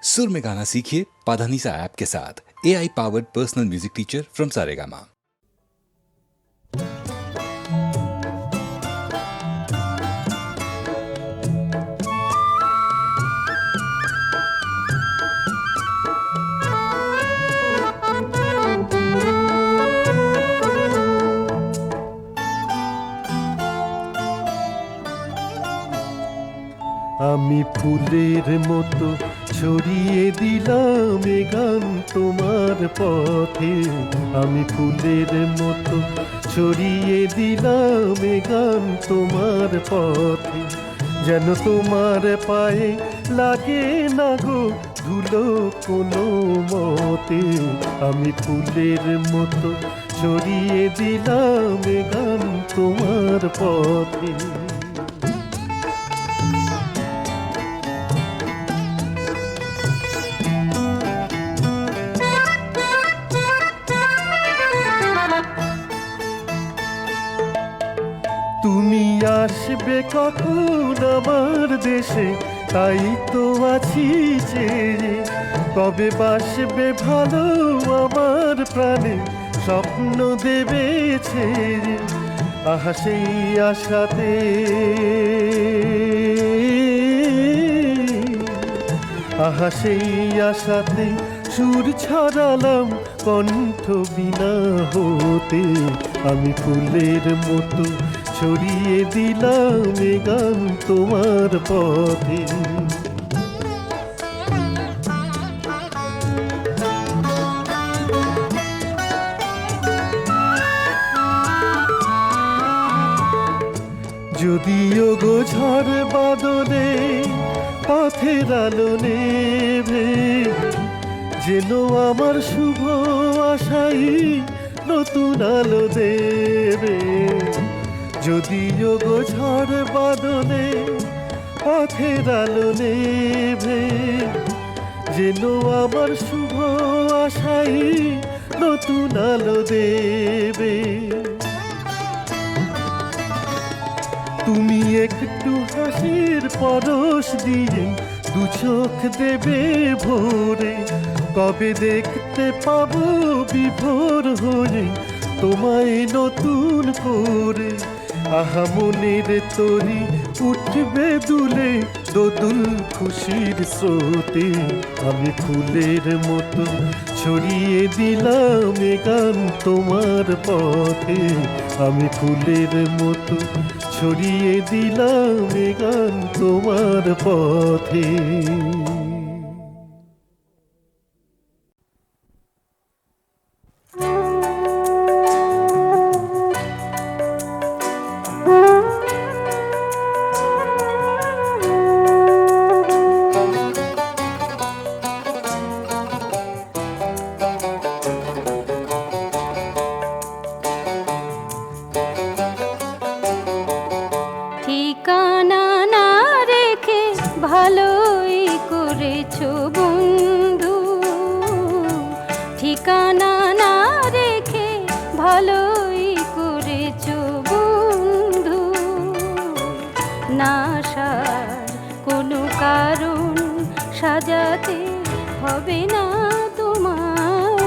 सुर में गाना सीखिए पाधानीसा ऐप के साथ। AI powered personal music teacher from Saregama. আমি ফুলের মতো ছড়িয়ে দিলাম এ গান তোমার পথে। আমি ফুলের মতো ছড়িয়ে দিলাম এ গান তোমার পথে। যেন তোমার পায়ে লাগে না গো ধুলো কোনো মতে। আমি ফুলের মতো ছড়িয়ে দিলাম এ গান তোমার পথে। তুমি আসবে কখন আমার দেশে, তাই তো আছি চেয়ে। কবে বাসবে ভালো আমার প্রাণে, স্বপ্ন দেবে ছেড়ে। আহা সেই আশাতে, আহা সেই আশাতে সুর ছড়ালাম কণ্ঠ বিনা হতে। আমি ফুলের মতো ছড়িয়ে দিলাম এ গান তোমার পথে। যদিও গো ঝড় বাদলে পথের আলো নেভে, যেন আমার শুভ আশাই নতুন আলো দেবে। যদিও গো ঝড় বাদলে পথের আলো নেভে, যেন আমার শুভ আশাই নতুন আলো দেবে। তুমি একটু হাসির পরশ দিয়ে দু চোখ দেবে ভোরে। কবে দেখতে পাবো বিভোর হয়ে তোমায় নতুন করে। আহা মনের তরি উঠবে দুলে দোদুল খুশির স্রোতে। আমি ফুলের মতো ছড়িয়ে দিলাম এ গান তোমার পথে। আমি ফুলের মতো ছড়িয়ে দিলাম এ গান তোমার পথে। ঠিকানা না রেখে ভালোই করেছো বন্ধু। ঠিকানা না রেখে ভালোই করেছো বন্ধু। না আসার কোনো কারণ সাজাতে হবে না তোমার।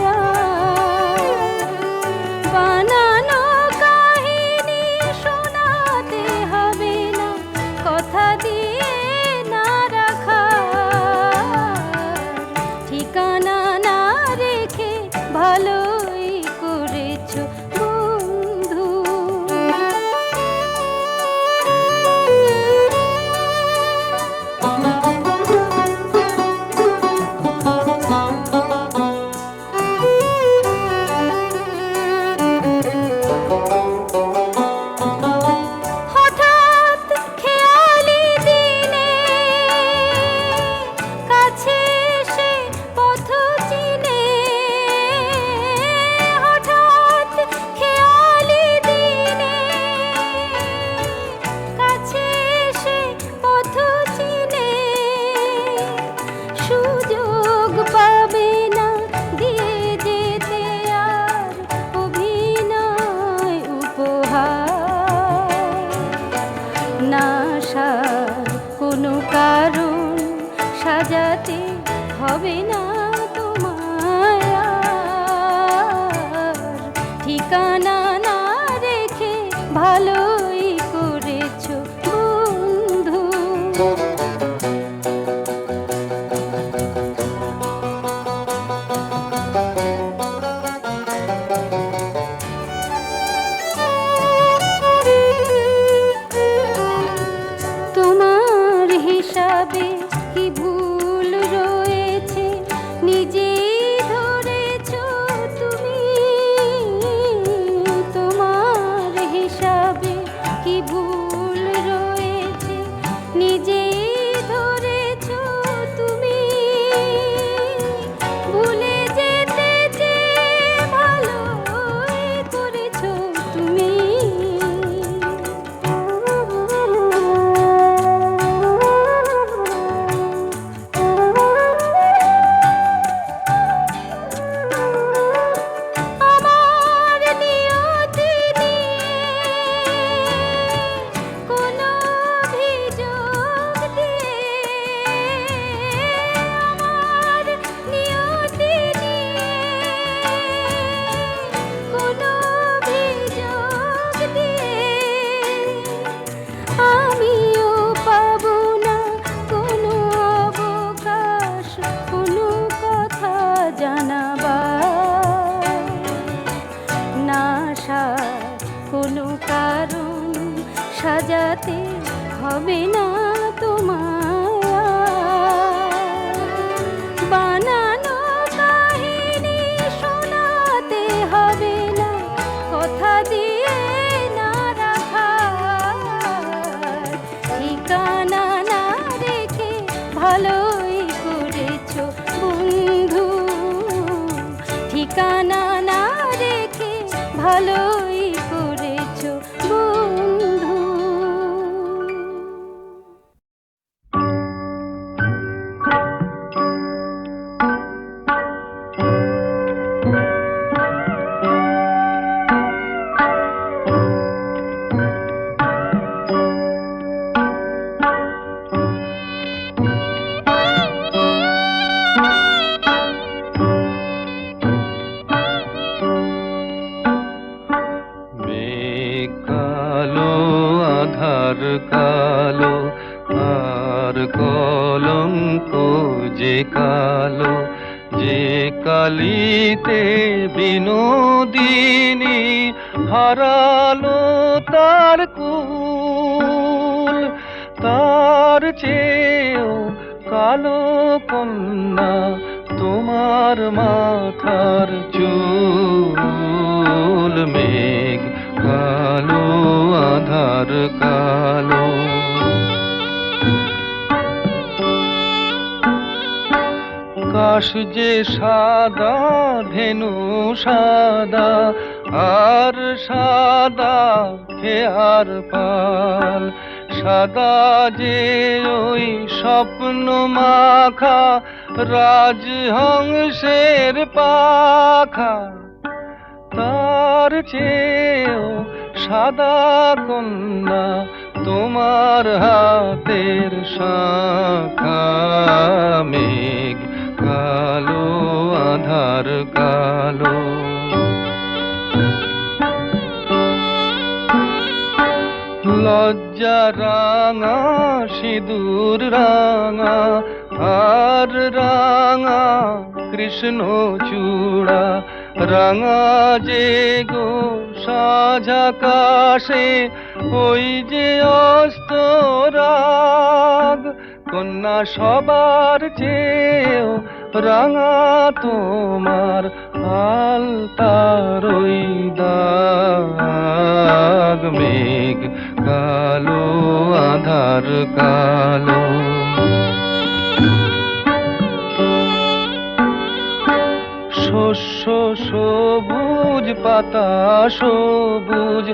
বানানো কাহিনী শোনাতে হবে না, কথা দিয়ে না রাখা। ঠিকানা না রেখে ভালোই করেছো বন্ধু। হবে না তোমায় আর। ঠিকানা না রেখে ভালোই করেছো বন্ধু। তোমার হিসাবে কি ভুল রয়েছে নিজেই ধরেছো তুমি। তোমার হিসাবে কি ভুল রয়েছে নিজেই ধরেছো তুমি। ভুলে যেতে চেয়ে ভালোই করেছো তুমি। আমার নিয়তি নিয়ে কোনো অভিযোগ দিয়ে, আমার নিয়তি নিয়ে কোনো অভিযোগ দিয়ে আমিও পাবো না কোনো অবকাশ কোনো কথা জানাবার। না আসার কোনো কারণ সাজাতে হবে না তোমায় আর। বানানো কাহিনী শোনাতে হবে না কথা দিয়ে না রাখার। ঠিকানা না রেখে ভালোই করেছো বন্ধু। ঠিকানা না রেখে ভালোই করেছো বন্ধু। মেঘ কালো আধার কালো আর কলঙ্ক যে কালো, যে কালিতে বিনোদিনী হারালো তার কুল। তার চেয়েও কালো কন্যা তোমার মাথার চুল। মেঘ কালো আধার কালো। কাশ যে সাদা ধেনু সাদা আর সাদা খেয়ার পাল। সাদা যে ওই স্বপ্ন মাখা রাজহংসের পাখা। তার চেয়েও সাদা কন্যা তোমার হাতের শাখা। মেঘ কালো আধার কালো। লজ্জা রাঙা সিঁদুর রাঙা আর রাঙা কৃষ্ণ চূড়া। রাঙা যে গো সাজাকাশে ওই যে অস্তরাগ। কন্যা সবার চেয়েও রাঙা তোমার আলতার ওই দাগ। মেঘ কালো আধার কালো। শস্য সবুজ পাতা সবুজ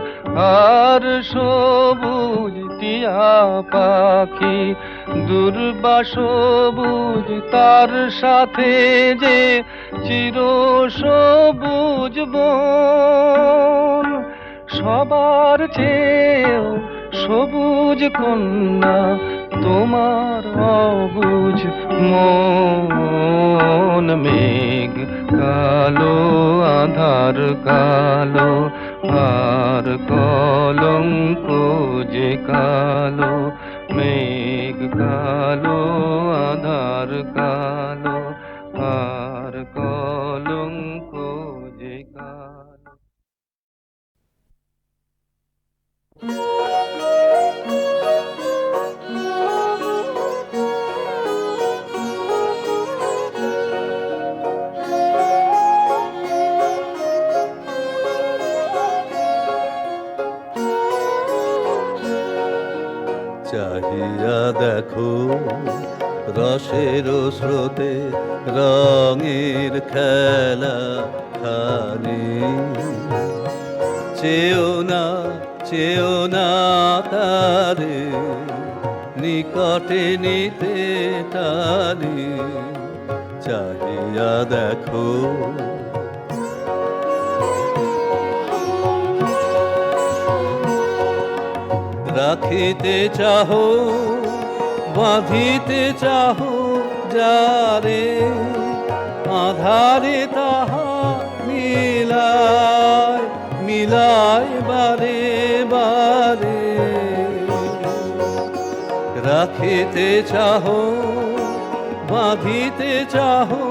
আর সবুজ টিয়া পাখি। দুর্বা সবুজ তার সাথে যে চির সবুজ বন। সবার চেয়েও সবুজ কন্যা তোমার অবুঝ মন। আধার কালো, আর কলঙ্ক যে কালো, মেঘ কালো, আধার কালো, আর কলঙ্ক যে কালো। চাহিয়া দেখো রসের স্রোতে রঙের খেলা খানি, চেও না তারে নিকটে নিতে টানি। চাহিয়া দেখো রাখিতে চাহো, বাঁধিতে চাহো যারে, আধারে তাহা মিলায় মিলায় বারে বারে। রাখিতে চাহো, বাঁধিতে চাহো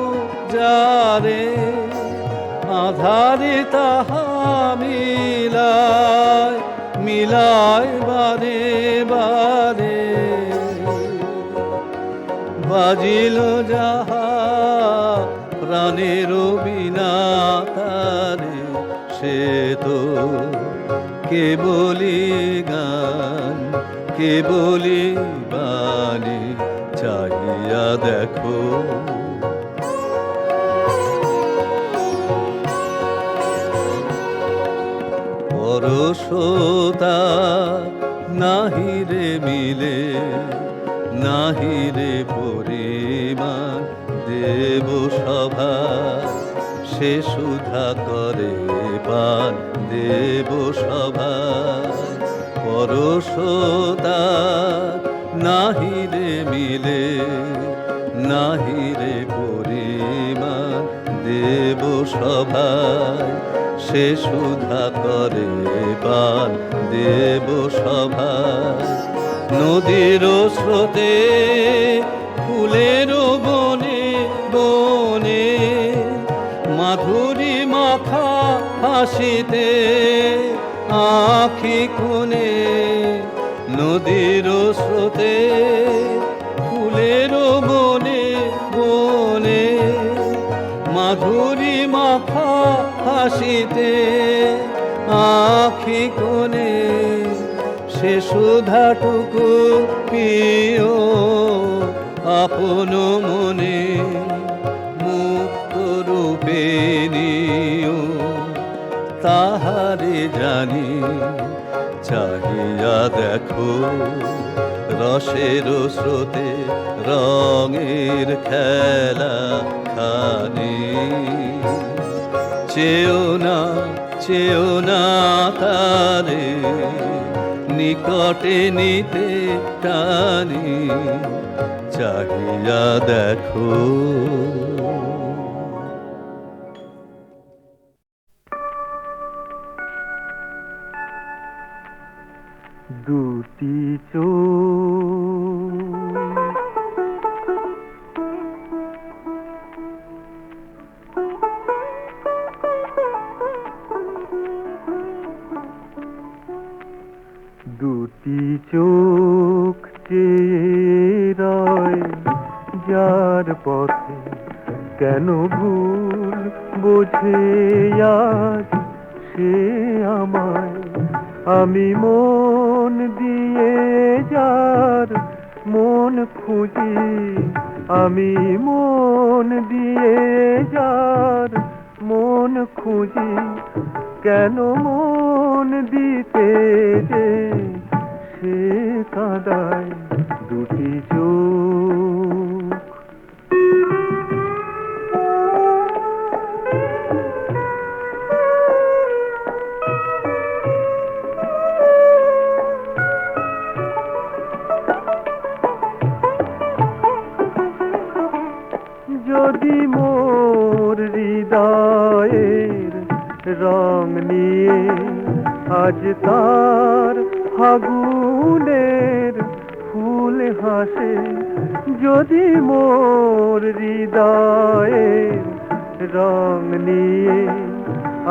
যারে, আধারে তাহা মিলায় মিলায় বারে বারে। বাজিল যাহা প্রাণের বিনা তারে, সে তো কেবলি গান, কেবলি বাণী। চাহিয়া দেখো পরশতা নাহিরে মিলে, নাহিরে পরিমাণ দেব সভা, সে সুধা করে পান দেব সভা। পরশতা নাহিরে মিলে, নাহিরে পরিমাণ দেব সভায়, সে সুধা করে পান দেব সভায়। নদীর স্রোতে ফুলের বনে বনে, মাধুরী মাখা হাসিতে আখি কোণে। নদীর স্রোতে ফুলের বনে বনে, মাধুরী মাখা হাসিতে আখি কোণে। সে সুধাটুকু পিও আপন মনে, মুক্ত রূপে নিও তাহারে জানি। চাহিয়া দেখো রসের স্রোতে রঙের খেলা খানি, চেও না তারে নিকটে নিতে টানি। চাহিয়া দেখো দুটি চোখ, দুটি চোখ চেয়ে রয় যার পথে, কেন ভুল বোঝে আজ সে আমায়। আমি মন দিয়ে যার মন খুঁজি, আমি মন দিয়ে যার মন খুঁজি, কেন মন দিতে যে সে কাঁদায় দুটি চোখ। যদি মোর হৃদয়ের রং নিয়ে আজ তার ফাগুনের ফুল হাসে যদি মোর হৃদয়ে রং নিয়ে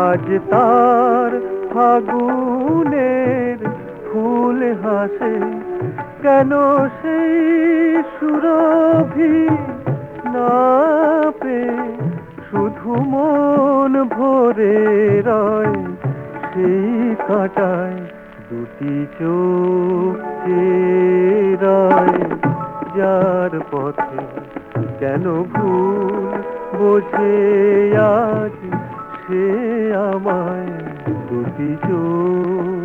আজ তার ফাগুনের ফুল হাসে কেন সেই সুরভি না পেয়ে শুধু মন ভরে রয় সেই কাটায় দুটি চোখ চেয়ে রয় যার পথে কেন ভুল বোঝে আজ সে আমায় দুটি চোখ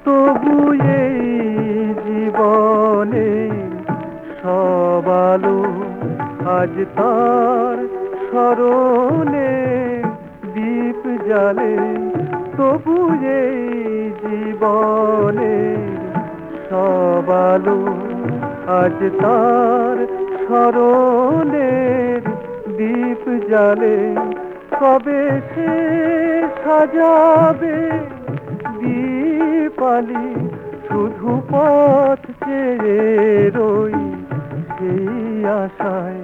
তবু এই জীবনে সব আলো আজ তার স্মরণে দীপ জ্বালে তবু এই জীবনে সব আলো আজ তার স্মরণের দীপ জ্বালে কবে সে সাজাবে দীপালি শুধু পথ চেয়ে রই সেই আশায়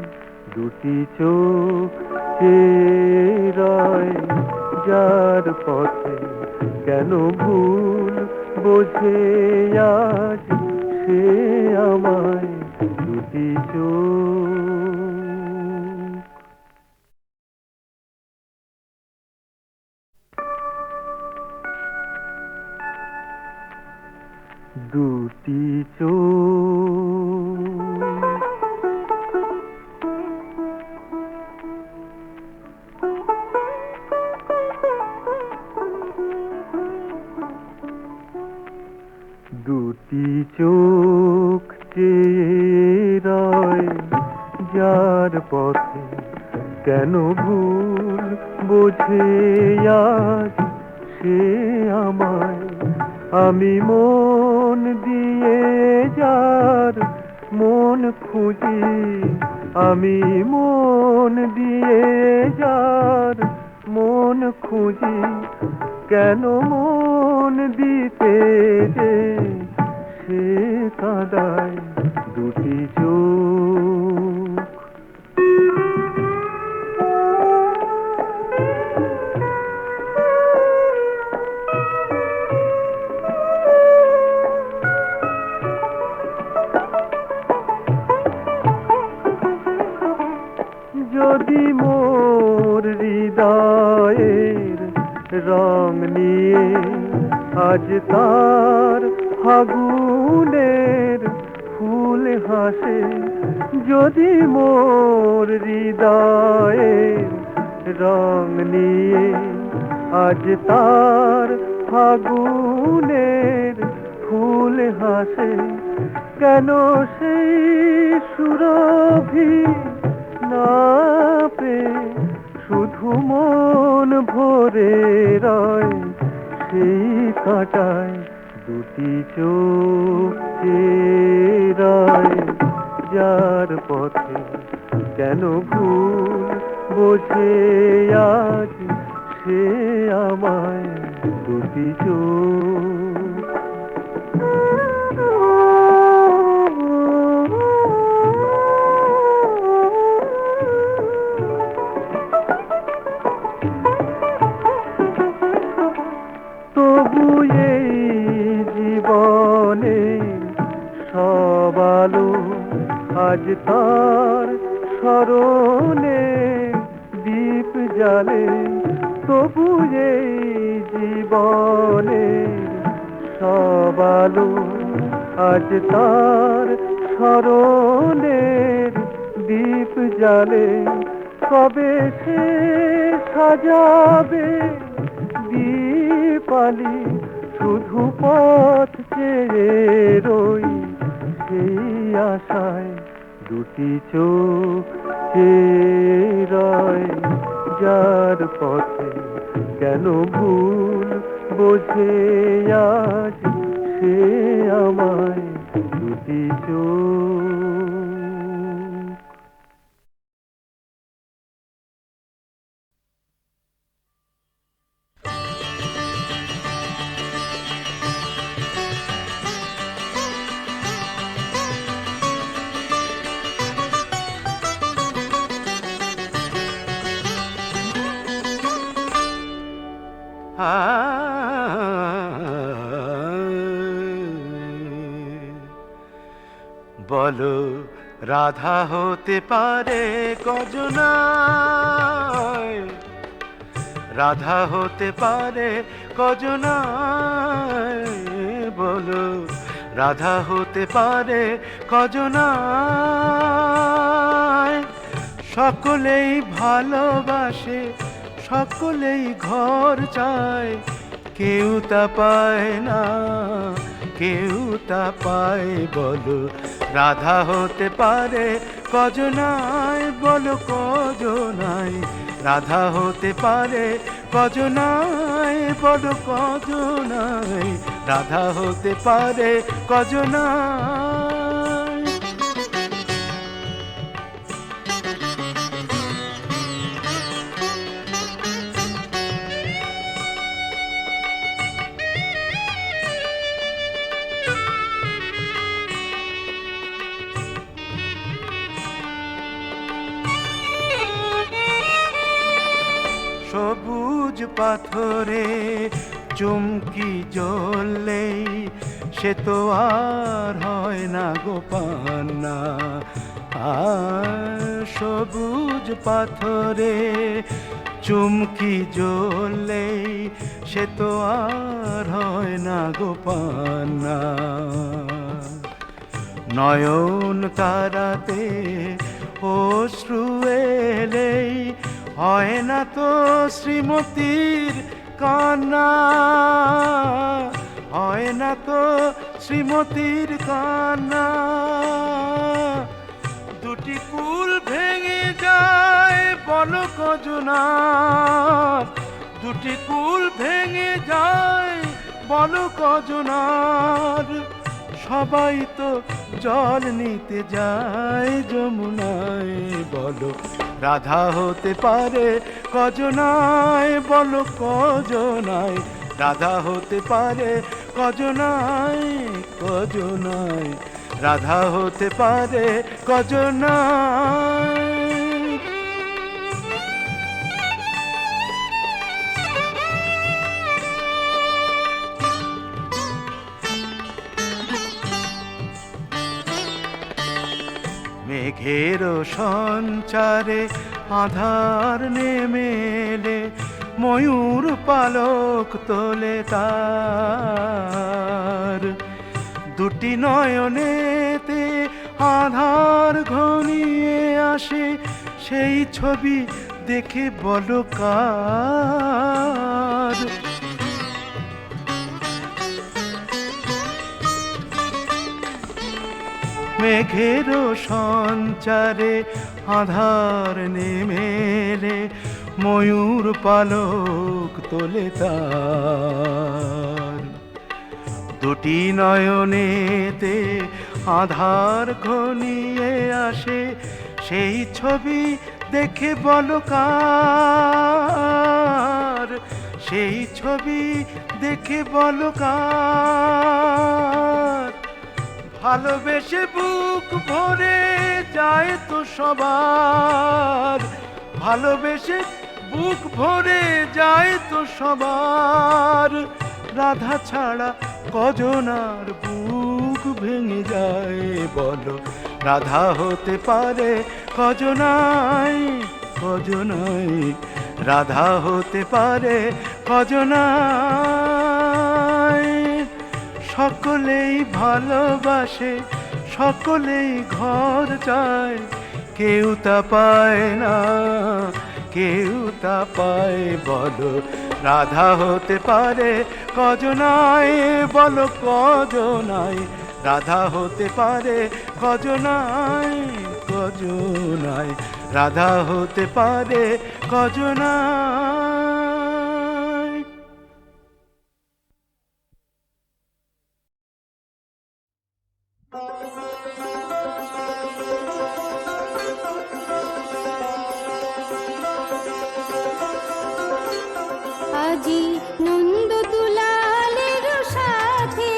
দুটি চোখ চেয়ে রয় যার পথে কেন ভুল বোঝে আজ সে আমায় দুটি চোখ দুটি চোখ দুটি চোখ চেয়ে রয় যার পথে কেন ভুল বোঝে আজ সে আমায় আমি মন দিয়ে যার মন খুঁজি আমি মন দিয়ে যার মন খুঁজি কেন মন দিতে যে সে কাঁদায় দুটি চোখ যদি মোর হৃদয়ের রং নিয়ে আজ তার ফাগুনের ফুল হাসে যদি মোর হৃদয়ের রং নিয়ে আজ তার ফাগুনের ফুল হাসে কেন সেই সুরভি না পেয়ে শুধু মন ভরে রয় সেই কাটায় দুটি চোখ চেয়ে রয় যার পথে কেন ভুল বোঝে আজ সে আমায় দুটি চোখ তবু এই জীবনে সব আলো আজ তার স্মরণে দীপ জ্বালে তবু এই জীবনে সব আলো আজ তার স্মরণের দীপ জ্বালে কবে সে সাজাবে দীপালি শুধু পথ চেয়ে রই সেই আশায় দুটি চোখ চেয়ে রয় যার পথে কেন ভুল বোঝে আজ সে আমায় দুটি চোখ। বলো রাধা হতে পারে কজনায়, রাধা হতে পারে কজনায়, বলো রাধা হতে পারে কজনায়। সকলেই ভালোবাসে, সকলেই ঘর চায়, কেউ তা পায় না, কেউ তা পায়। বলো রাধা হতে পারে কজনায়, বলো কজনায়, রাধা হতে পারে কজনায়, বলো কজনায়, রাধা হতে পারে কজনায়। সবুজ পাথরে চুমকি জ্বললেই সে তো আর হয় না গোপান্না। সবুজ পাথরে চুমকি জ্বললেই সে তো আর হয় না গোপান্না। নয়ন তারাতে অশ্রু এলেই হয় না তো শ্রীমতীর কান্না, হয় না তো শ্রীমতীর কান্না। দুটি কুল ভেঙে যায় বলো কজনার, দুটি কুল ভেঙে যায় বলো কজনার। সবাই তো জল নিতে যায় যমুনায়, বলো রাধা হতে পারে কজনায়, বলো কজনায়, রাধা হতে পারে কজনায়, কজনায়, রাধা হতে পারে কজনায়। মেঘের সঞ্চারে আধার নেমে এলে ময়ূর পালক তোলে তার। দুটি নয়নেতে আধার ঘনিয়ে আসে, সেই ছবি দেখে বলো কার। মেঘের সঞ্চারে আধার নেমে এলে ময়ূর পালক তোলে তার। দুটি নয়নেতে আধার ঘনিয়ে আসে, সেই ছবি দেখে বলো কার, সেই ছবি দেখে বলো কার। ভালোবেসে বুক ভরে যায় তো সবার, ভালোবেসে বুক ভরে যায় তো সবার। রাধা ছাড়া কজনার বুক ভেঙে যায়, বলো রাধা হতে পারে কজনায়, কজনায়, রাধা হতে পারে কজনায়। সকলেই ভালোবাসে, সকলেই ঘর চায়, কেউ তা পায় না, কেউ তা পায়। বলো রাধা হতে পারে কজনায়, বলো কজনায়, রাধা হতে পারে কজনায়, কজনায়, রাধা হতে পারে কজনায়। আজি নন্দ দুলালের সাথে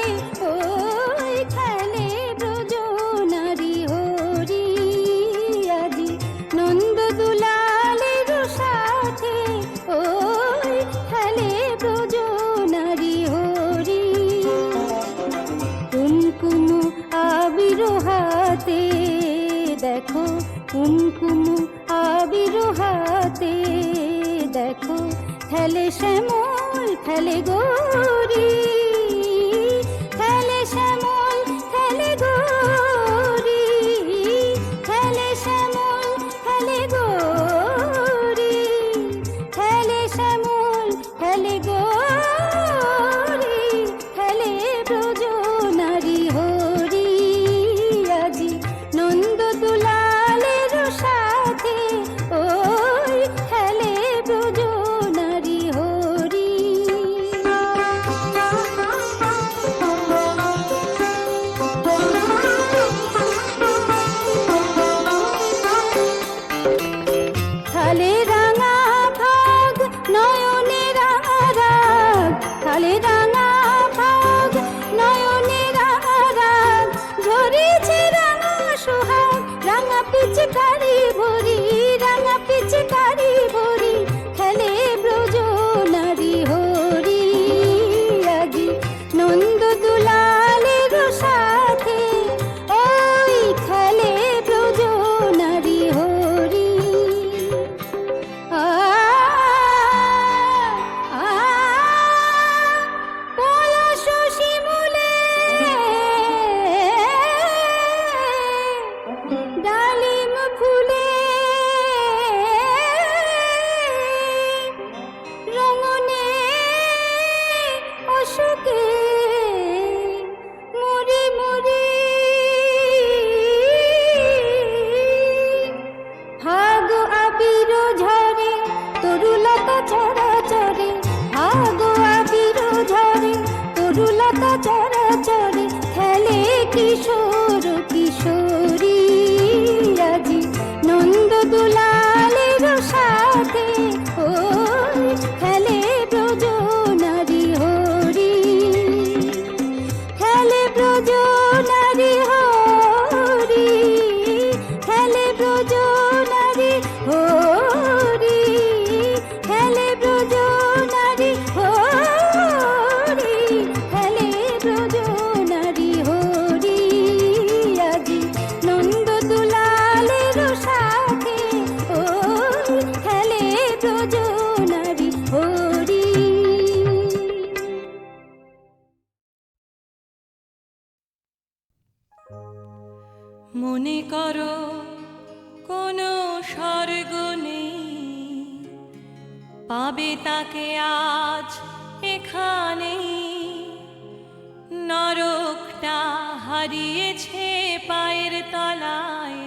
ওই খেলে ব্রজ নারী হরি। আজি নন্দ দুলালের সাথে ওই খেলে ব্রজ নারী হরি। কুমকুম আবির হাতে দেখো, কুমকুম আবির হাতে দেখো, খেলে শ্যামল খেলে গৌরী, খেলে শ্যামল খেলে গৌরী, খেলে শ্যামল খেলে গৌরী, খেলে শ্যামল খেলে গৌরী, খেলে ব্রজ নারী হরি। আজি নন্দ দুলালের সাথে ওই খেলে ব্রজ নারী হরি। খালে রাঙা ভাগ নয়নে রাঙা রাগ, খালে রাঙা ভাগ নয়নে রাঙা রাগ, ঝরেছে রাঙা সোহাগ রাঙা পিচকারি ভরি, রাঙা পিচকারি ভরি, খেলে ব্রজ নারী হরি। আজি নন্দ দুলালের সাথে ওই খেলে ব্রজ নারী হরি। পলাশ শিমুলে ডালিম ফুলে রঙনে অশোকে মরি মরি, ভাগ আবির ঝরে তরুলতা চরা চরে, ভাগ আবির ঝরে তরুলতা চরা চরে, খেলে কিশোর কিশোরী। আজি নন্দ দুলালের সাথে ওই খেলে ব্রজ নারী হরি, খেলে ব্রজ নারী হরি, খেলে ব্রজ নারী হরি, খেলে ব্রজ নারী হরি, খেলে ব্রজ নারী হরি। আজি নন্দ দুলালের সাথে ওই খেলে ব্রজ নারী হরি। মনে করো কোনো স্বর্গ নেই, পাবে তাকে আজ এখানে। নরকটা হারিয়েছে পায়ের তলায়,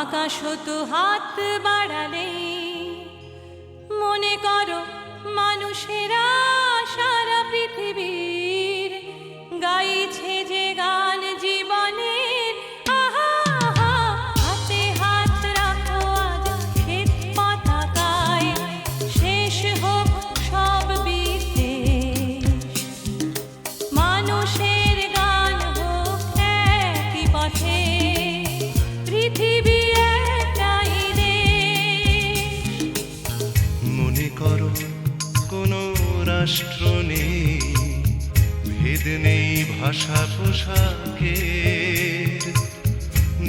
আকাশ তো হাত বাড়ালে। মনে করো মানুষেরা সারা পৃথিবীর গাইছে যে গান জীবনের। আহা আহা, হাতে হাত রাখো আজ শ্বেত পতাকায়, শেষ হোক সব বিদ্বেষ। মানুষের গান হোক একই পথে, পৃথিবী একটাই দেশ। মনে করো কোনো রাষ্ট্র নেই, ভেদ নেই ভাষা পোশাকের,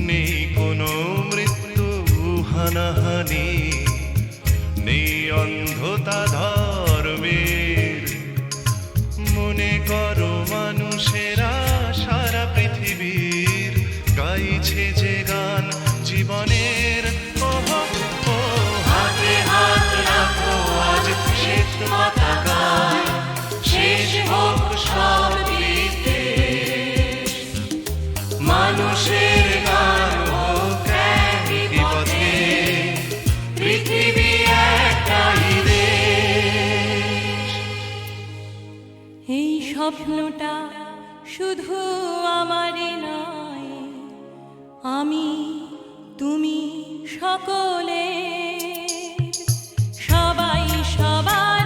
নেই কোনো মৃত্যু হানাহানি, নেই অন্ধতা ধর্মের। মনে করো মানুষেরা সারা পৃথিবীর গাইছে যে গান জীবনের। ওহো ও হাতে হাত রাখো আজ শ্বেত পতাকায়, শেষ হোক সব বিদ্বেষ। মানুষের গান হোক একই পথে, পৃথিবী একটাই দেশ। এই স্বপ্নটা শুধু আমারই নয়, আমি তুমি সকলে, সবাই সবার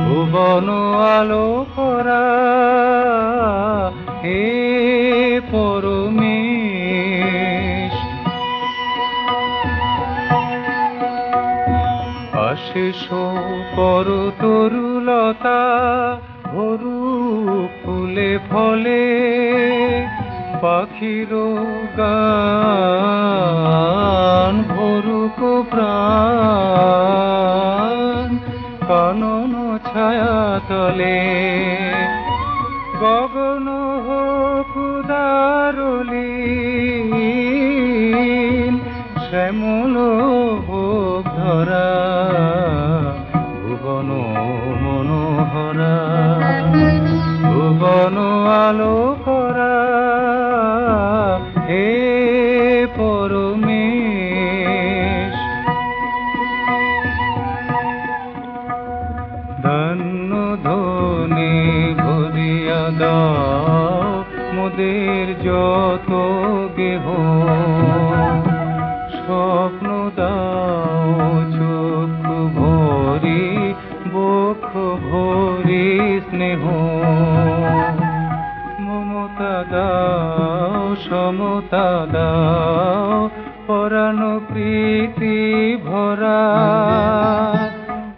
ভুবন আলো করা হে পরমেশ। আশেষ পর তরুলতা ভরু ফুলে ফলে পাখির গান ভরুক প্রাণ কানন ছায়া তলে। গগন হোক উদারলীন শ্যামল হোক ধরা ভুবন মনোহরা। ভুবন আলো করা হে পরমেশ। ধন্য ধনে ভরিয়া দাও মোদের যত গেহ। স্বপ্ন দাও চক্ষু ভরি বক্ষ ভরি স্নেহ। মমতা দাও সমতা দাও পরাণ প্রীতি ভরা।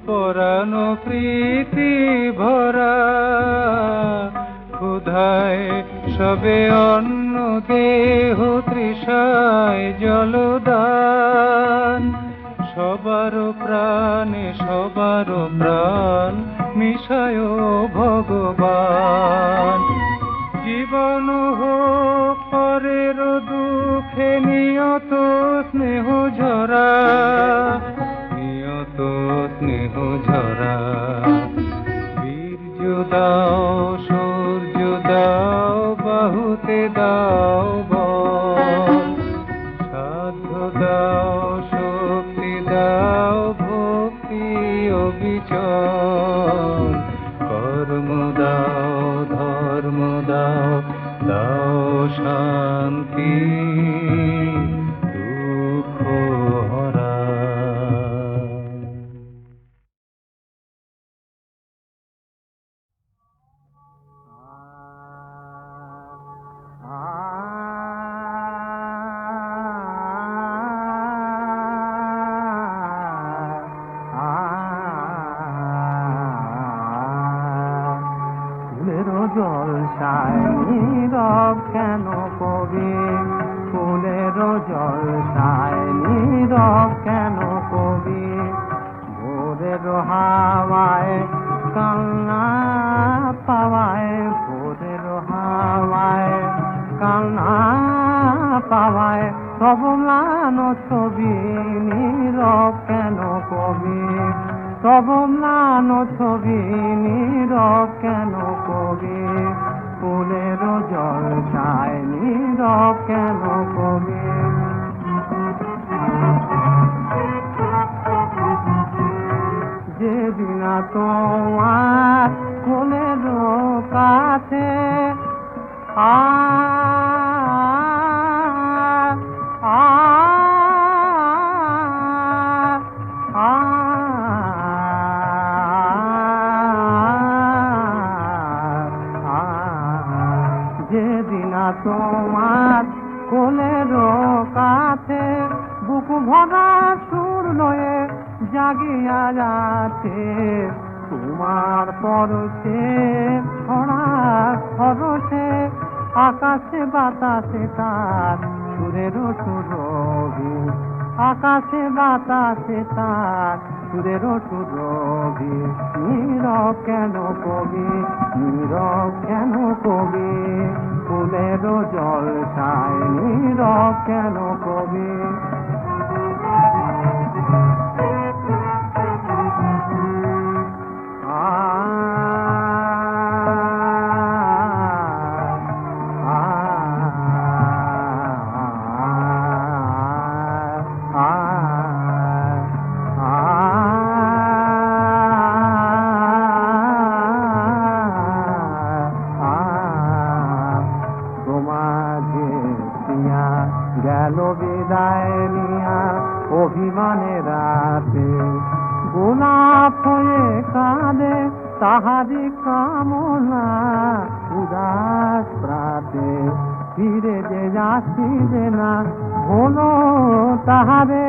পরাণ প্রীতি ভরা ক্ষুধায় সবে অন্ন দেহ তৃষায় জলদান। সবার প্রাণে সবার প্রাণ মিশায় ভগবান। জীবন হোক পরের দুঃখে নিয়ত স্নেহ ঝরা। নিয়ত স্নেহ ঝরা। বীর্য দাও সূর্য দাও বাহুতে দাও বল। সাধ্য দাও শক্তি দাও ভক্তি অবিচল। কর্ম দাও ধর্ম দাও দাও শান্তি দুঃখ হরা। ফুলেরও জলসায় নীরব কেন কবি। ফুলেরও জলসায় নীরব কেন কবি। ভোরের হাওয়ায় কান্না পাওয়ায়। ভোরের হাওয়ায় কান্না পাওয়ায় তব ম্লান ছবি নীরব কেন কবি। তব ম্লান ছবি নীরব কেন কবি। ফুলের জলসায় নীরব কেন কবি। যেদিন তোমার কোলের কাছে যেদিন তোমার কোলের কাছে বুক ভরা সুর লয়ে জাগিয়া যাচ্ছে। তোমার পরশে ছড়া খরচে আকাশে বাতাসে তার সুরেরও সুরভি। আকাশে বাতাসে তার সুরেরও সুরভি। নীরব কেন কবি। নীরব কেন কবি। ফুলেরও জলসায় নীরব কেন কবি। গেল বিদায় তাহারি কামনা উদাস প্রাতে ফিরে যে আসিবে না হলো তাহারে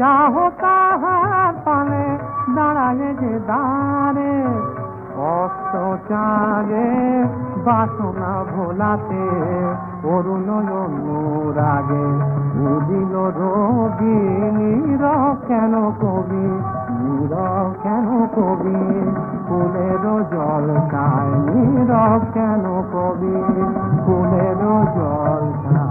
চাহ তাহার পানে দাঁড়ালে যে দাঁড়ে অস্ত চাঁদে বাসনা ভোলাতে অরুণ অনুরাগে উদিল রবি নীরব কেন কবি নীরব কেন কবি ফুলের জল খায় নীরব কেন কবি ফুলের জল খায়